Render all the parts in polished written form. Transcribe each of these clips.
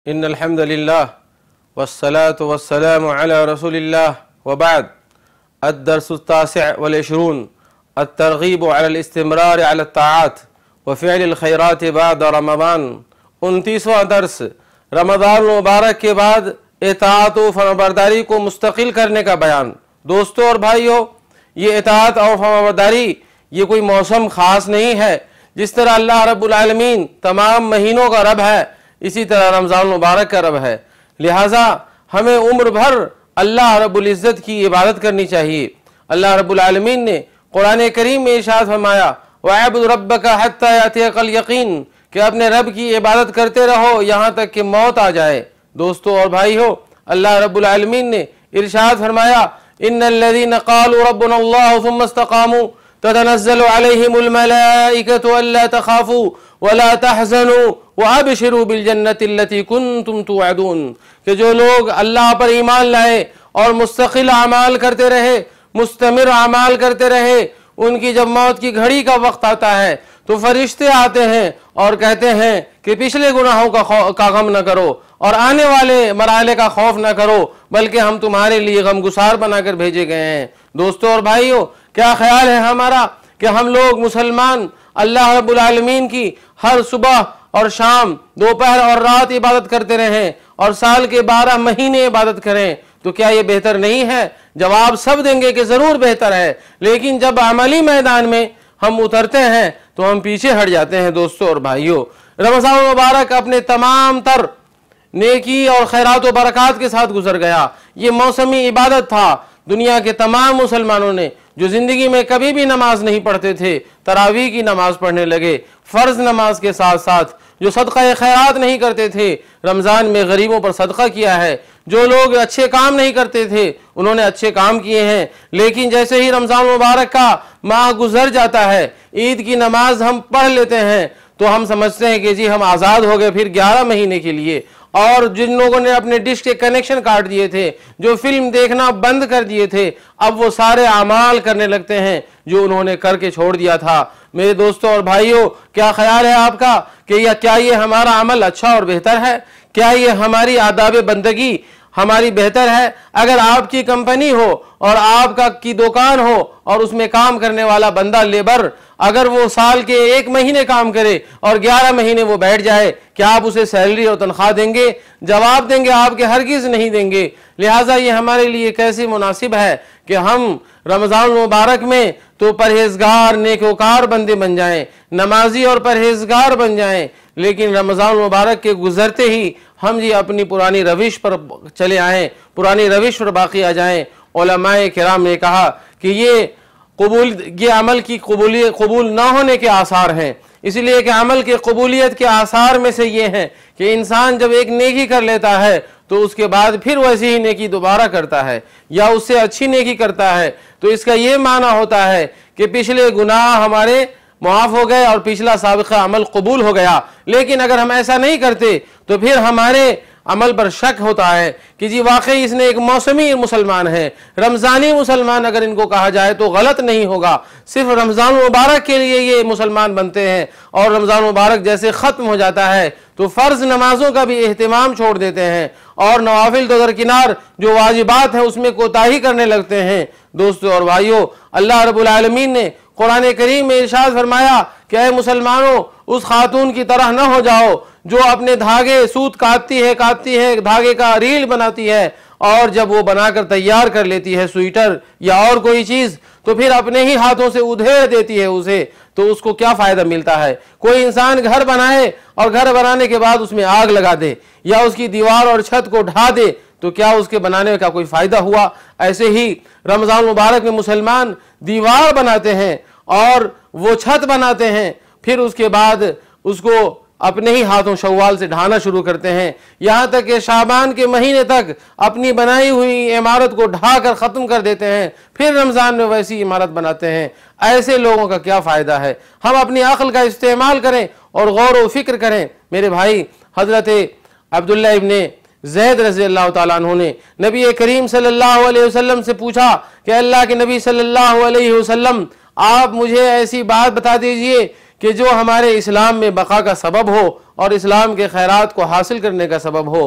इन्नल हम्दुलिल्लाह वस्सलातु वस्सलामु अला रसूलिल्लाह व बाद अद-दर्सुत तासिअ वल इशरून अत-तरगीब अला इस्तिमरार अला ताआत व फ़िअलिल खैरात बाद रमज़ान। 29वां दर्स रमज़ान मुबारक के बाद इताअत व फरमाबरदारी को मुस्तकिल करने का बयान। दोस्तों और भाइयों, ये इताअत और फरमाबरदारी ये कोई मौसम ख़ास नहीं है। जिस तरह अल्लाह रब्बुल आलमीन तमाम महीनों का रब है, इसी तरह रमज़ान मुबारक का रब है। लिहाजा हमें उम्र भर अल्लाह रब्बुल इज़्ज़त की इबादत करनी चाहिए। अल्लाह रब्बुल आलमीन ने कुरान करीम में इरशाद फरमाया, वअब्दु रब्बका हत्ता यातियकल यकीन, कि अपने रब की इबादत करते रहो यहाँ तक कि मौत आ जाए। दोस्तों और भाइयों, अल्लाह रब्बुल आलमीन ने इरशाद फरमाया, इन्नल्लज़ीना क़ालू रब्बुनल्लाहु सुम्मा इस्तक़ामू ततनज़्ज़लु अलैहिमुल मलाइकतु अल्ला तख़ाफ़ू वला तहज़नू वअबशिरू बिल जन्नति अल्लती कुन्तुम तुअदून, कि जो लोग अल्लाह पर ईमान लाए और मुस्तकिल अमाल करते रहे, मुस्तमिर अमाल करते रहे, उनकी जब मौत की घड़ी का वक्त आता है तो फरिश्ते आते हैं और कहते हैं कि पिछले गुनाहों का गम न करो और आने वाले मराहले का खौफ न करो, बल्कि हम तुम्हारे लिए गमगुसार बनाकर भेजे गए हैं। दोस्तों और भाइयों, क्या ख्याल है हमारा कि हम लोग मुसलमान अल्लाह रब्बुल आलमीन की हर सुबह और शाम, दोपहर और रात इबादत करते रहें और साल के 12 महीने इबादत करें, तो क्या ये बेहतर नहीं है? जवाब सब देंगे कि ज़रूर बेहतर है, लेकिन जब अमली मैदान में हम उतरते हैं तो हम पीछे हट जाते हैं। दोस्तों और भाइयों, रमज़ान मुबारक अपने तमाम तर नेकी और खैरात व बरक़ात के साथ गुजर गया। ये मौसमी इबादत था। दुनिया के तमाम मुसलमानों ने जो ज़िंदगी में कभी भी नमाज नहीं पढ़ते थे, तरावी की नमाज पढ़ने लगे। फ़र्ज़ नमाज के साथ साथ जो सदक़ा खैरात नहीं करते थे, रमज़ान में गरीबों पर सदक़ा किया है। जो लोग अच्छे काम नहीं करते थे, उन्होंने अच्छे काम किए हैं। लेकिन जैसे ही रमज़ान मुबारक का माह गुजर जाता है, ईद की नमाज हम पढ़ लेते हैं, तो हम समझते हैं कि जी हम आज़ाद हो गए फिर 11 महीने के लिए। और जिन लोगों ने अपने डिश के कनेक्शन काट दिए थे, जो फिल्म देखना बंद कर दिए थे, अब वो सारे अमाल करने लगते हैं जो उन्होंने करके छोड़ दिया था। मेरे दोस्तों और भाइयों, क्या ख्याल है आपका कि क्या ये हमारा अमल अच्छा और बेहतर है? क्या ये हमारी आदाब बंदगी हमारी बेहतर है? अगर आपकी कंपनी हो और आपका की दुकान हो और उसमें काम करने वाला बंदा लेबर, अगर वो साल के 1 महीने काम करे और 11 महीने वो बैठ जाए, क्या आप उसे सैलरी और तनख्वाह देंगे? जवाब देंगे आपके हरगिज़ नहीं देंगे। लिहाजा ये हमारे लिए कैसे मुनासिब है कि हम रमज़ान मुबारक में तो परहेजगार नेकोकार बंदे बन जाएं, नमाजी और परहेजगार बन जाएं, लेकिन रमज़ान मुबारक के गुजरते ही हम जी अपनी पुरानी रविश पर चले आएँ, पुरानी रविश पर बाकी आ जाएँ। उलमाए किराम ने कहा कि ये अमल की कबूल ना होने के आसार हैं, इसलिए कि अमल के कबूलियत के आसार में से ये हैं कि इंसान जब एक नेकी कर लेता है तो उसके बाद फिर वैसी ही नेकी दोबारा करता है या उससे अच्छी नेकी करता है, तो इसका ये माना होता है कि पिछले गुनाह हमारे मुआफ़ हो गए और पिछला साबिक़ा अमल कबूल हो गया। लेकिन अगर हम ऐसा नहीं करते तो फिर हमारे अमल पर शक होता है कि जी वाकई इसने एक मौसमी मुसलमान है, रमज़ानी मुसलमान अगर इनको कहा जाए तो गलत नहीं होगा। सिर्फ रमज़ान मुबारक के लिए ये मुसलमान बनते हैं और रमज़ान मुबारक जैसे ख़त्म हो जाता है तो फ़र्ज़ नमाज़ों का भी एहतिमाम छोड़ देते हैं और नवाफिल तो दरकिनार जो वाजिबात हैं उसमें कोताही करने लगते हैं। दोस्तों और भाइयों, अल्लाह रब्बुल आलमीन ने कुरान करीम में इरशाद फरमाया कि ऐ मुसलमानों, उस खातून की तरह न हो जाओ जो अपने धागे सूत काटती है, धागे का रील बनाती है और जब वो बनाकर तैयार कर लेती है स्वेटर या और कोई चीज़, तो फिर अपने ही हाथों से उधेड़ देती है उसे, तो उसको क्या फ़ायदा मिलता है? कोई इंसान घर बनाए और घर बनाने के बाद उसमें आग लगा दे या उसकी दीवार और छत को ढा दे, तो क्या उसके बनाने का कोई फ़ायदा हुआ? ऐसे ही रमज़ान मुबारक में मुसलमान दीवार बनाते हैं और वो छत बनाते हैं, फिर उसके बाद उसको अपने ही हाथों शव्वाल से ढाना शुरू करते हैं, यहाँ तक कि शाबान के महीने तक अपनी बनाई हुई इमारत को ढा कर ख़त्म कर देते हैं, फिर रमज़ान में वैसी इमारत बनाते हैं। ऐसे लोगों का क्या फ़ायदा है? हम अपनी अक्ल का इस्तेमाल करें और गौर व फिक्र करें। मेरे भाई, हज़रत अब्दुल्लाह इब्ने ज़ैद रज़ी अल्लाह ताला अन्हु ने नबी करीम सल्लल्लाहु अलैहि वसल्लम से पूछा कि अल्लाह के नबी सल्लल्लाहु अलैहि वसल्लम, आप मुझे ऐसी बात बता दीजिए कि जो हमारे इस्लाम में बका का सबब हो और इस्लाम के खैरात को हासिल करने का सबब हो।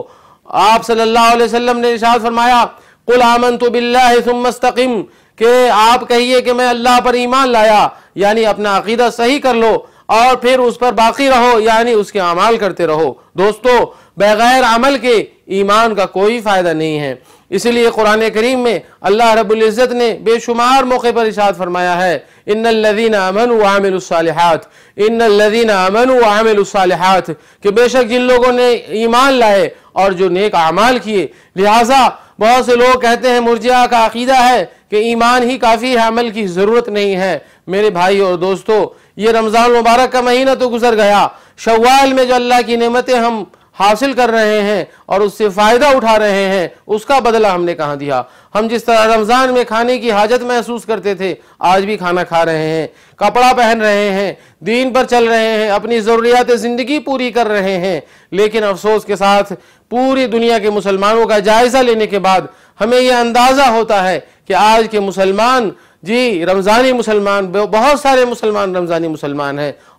आप सल्लल्लाहु अलैहि वसल्लम ने इरशाद फरमाया, कुल आमनतु बिल्लाहि सुम्मा इस्तक़िम, कि आप कहिए कि मैं अल्लाह पर ईमान लाया, यानी अपना अकीदा सही कर लो और फिर उस पर बाकी रहो, यानी उसके अमाल करते रहो। दोस्तों, बगैर अमल के ईमान का कोई फ़ायदा नहीं है। इसलिए कुरान करीम में अल्लाह रब्बुल इज़्ज़त ने बेशुमार मौके पर इरशाद फरमाया है, इन्नल्लज़ीना आमनू व आमिलुस्सालिहात, इन्नल्लज़ीना आमनू व आमिलुस्सालिहात, कि बेशक जिन लोगों ने ईमान लाए और जो नेक अमाल किए। लिहाजा बहुत से लोग कहते हैं, मुर्जिया का अकीदा है कि ईमान ही काफ़ी है, अमल की ज़रूरत नहीं है। मेरे भाई और दोस्तों, ये रमज़ान मुबारक का महीना तो गुजर गया, शव्वाल में जो अल्लाह की नेमतें हम हासिल कर रहे हैं और उससे फ़ायदा उठा रहे हैं, उसका बदला हमने कहाँ दिया। हम जिस तरह रमज़ान में खाने की हाजत महसूस करते थे, आज भी खाना खा रहे हैं, कपड़ा पहन रहे हैं, दीन पर चल रहे हैं, अपनी ज़रूरियात ज़िंदगी पूरी कर रहे हैं। लेकिन अफसोस के साथ पूरी दुनिया के मुसलमानों का जायज़ा लेने के बाद हमें यह अंदाज़ा होता है कि आज के मुसलमान, जी रमज़ानी मुसलमान, बहुत सारे मुसलमान रमज़ानी मुसलमान हैं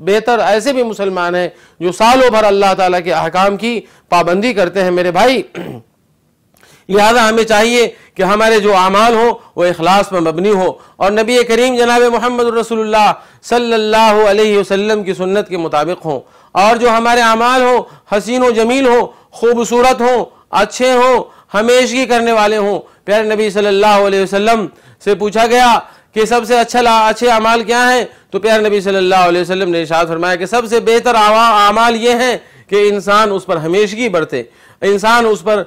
बेहतर ऐसे भी मुसलमान हैं जो सालों भर अल्लाह ताला के अहकाम की पाबंदी करते हैं। मेरे भाई, लिहाजा हमें चाहिए कि हमारे जो अमाल हो वो इखलास पर मबनी हो और नबी करीम जनाब मोहम्मद रसूलुल्लाह सल्लल्लाहु अलैहि वसल्लम की सुन्नत के मुताबिक हो, और जो हमारे अमाल हो हसीन व जमील हो, खूबसूरत हो, अच्छे हो, हमेशगी करने वाले हों। प्यारे नबी सल्लल्लाहु अलैहि वसल्लम से पूछा गया कि सबसे अच्छे अमाल क्या हैं, तो प्यारे नबी सल्लल्लाहु अलैहि वसल्लम ने इरशाद फरमाया कि सबसे बेहतर अमाल ये हैं कि इंसान उस पर हमेशगी बरते, इंसान उस पर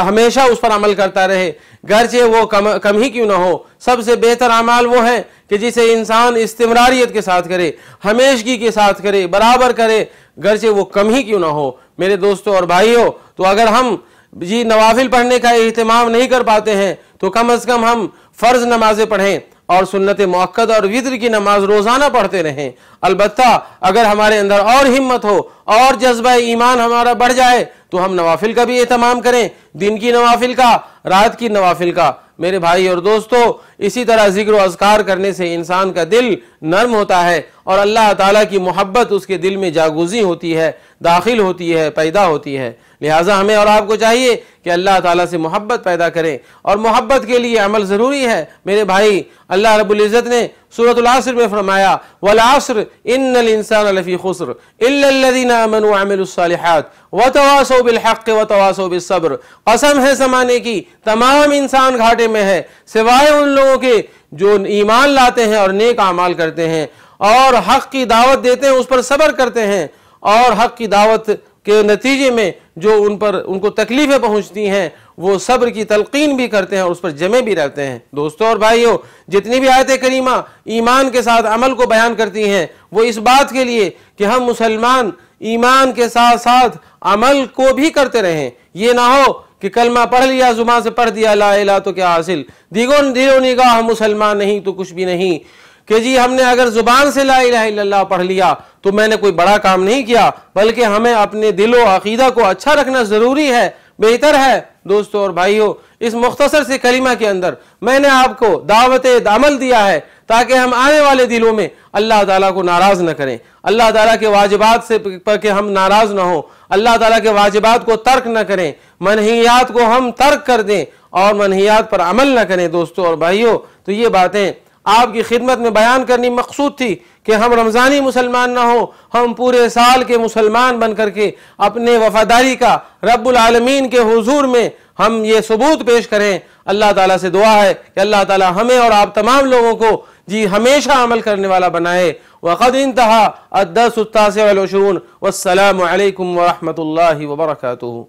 हमेशा उस पर अमल करता रहे, गरचे वो कम ही क्यों ना हो। सबसे बेहतर अमाल वो है कि जिसे इंसान इस्तिमरारियत के साथ करे, हमेशगी के साथ करे, बराबर करे, गरचे वो कम ही क्यों ना हो। मेरे दोस्तों और भाइयों, तो अगर हम जी नवाफिल पढ़ने का एहतमाम नहीं कर पाते हैं तो कम से कम हम फ़र्ज नमाजें पढ़ें और सुन्नत मुअक्कद और वित्र की नमाज रोज़ाना पढ़ते रहें। अलबत्ता अगर हमारे अंदर और हिम्मत हो और जज्बा ईमान हमारा बढ़ जाए तो हम नवाफिल का भी एहतमाम करें, दिन की नवाफिल का, रात की नवाफिल का। मेरे भाई और दोस्तों, इसी तरह जिक्र व अज़कार करने से इंसान का दिल नर्म होता है और अल्लाह ताला की मोहब्बत उसके दिल में जागूज़ी होती है, दाखिल होती है, पैदा होती है। लिहाजा हमें और आपको चाहिए कि अल्लाह ताला से मोहब्बत पैदा करें और मोहब्बत के लिए अमल ज़रूरी है। मेरे भाई, अल्लाह रब्बुल इज़्ज़त ने सूरतुल अस्र में फरमाया, वल अस्र इन्नल इंसान लफ़ी खुस्र इल्लल्लज़ीना आमनू व अमिलुस्सालिहात व तवासौ बिल हक़्क़ि व तवासौ बिस सब्र। कसम है ज़माने की, तमाम इंसान घाटे में है सिवाय उन लोगों के जो ईमान लाते हैं और नेक अमाल करते हैं और हक़ की दावत देते हैं, उस पर सब्र करते हैं और हक़ की दावत के नतीजे में जो उनको तकलीफ़ें पहुंचती हैं वो सब्र की तलकीन भी करते हैं और उस पर जमे भी रहते हैं। दोस्तों और भाइयों, जितनी भी आयत करीमा ईमान के साथ अमल को बयान करती हैं वो इस बात के लिए कि हम मुसलमान ईमान के साथ साथ अमल को भी करते रहें। ये ना हो कि कलमा पढ़ लिया, जुबान से पढ़ दिया ला इलाहा तो क्या हासिल, दिलो निगाह मुसलमान नहीं तो कुछ भी नहीं, कि जी हमने अगर जुबान से ला इलाहा इल्लल्लाह पढ़ लिया तो मैंने कोई बड़ा काम नहीं किया, बल्कि हमें अपने दिलो अकीदा को अच्छा रखना ज़रूरी है, बेहतर है। दोस्तों और भाइयों, इस मुख्तसर से कलिमा के अंदर मैंने आपको दावत अमल दिया है ताकि हम आने वाले दिलों में अल्लाह ताला को नाराज़ न करें, अल्लाह ताला के वाजिबात से पर के हम नाराज़ न हो, अल्लाह ताला के वाजिबात को तर्क न करें, मनहियात को हम तर्क कर दें और मनहियात पर अमल न करें। दोस्तों और भाइयों, तो ये बातें आपकी खिदमत में बयान करनी मकसूद थी कि हम रमज़ानी मुसलमान ना हो, हम पूरे साल के मुसलमान बन करके अपने वफादारी का रब्बुल आलमीन के हुजूर में हम ये सबूत पेश करें। अल्लाह ताला से दुआ है कि अल्लाह ताला हमें और आप तमाम लोगों को जी हमेशा अमल करने वाला बनाए। वक़द इंतहा अद-दर्सु अत-तासिअ वल 20। वस्सलामु अलैकुम व रहमतुल्लाहि व बरकातुहू।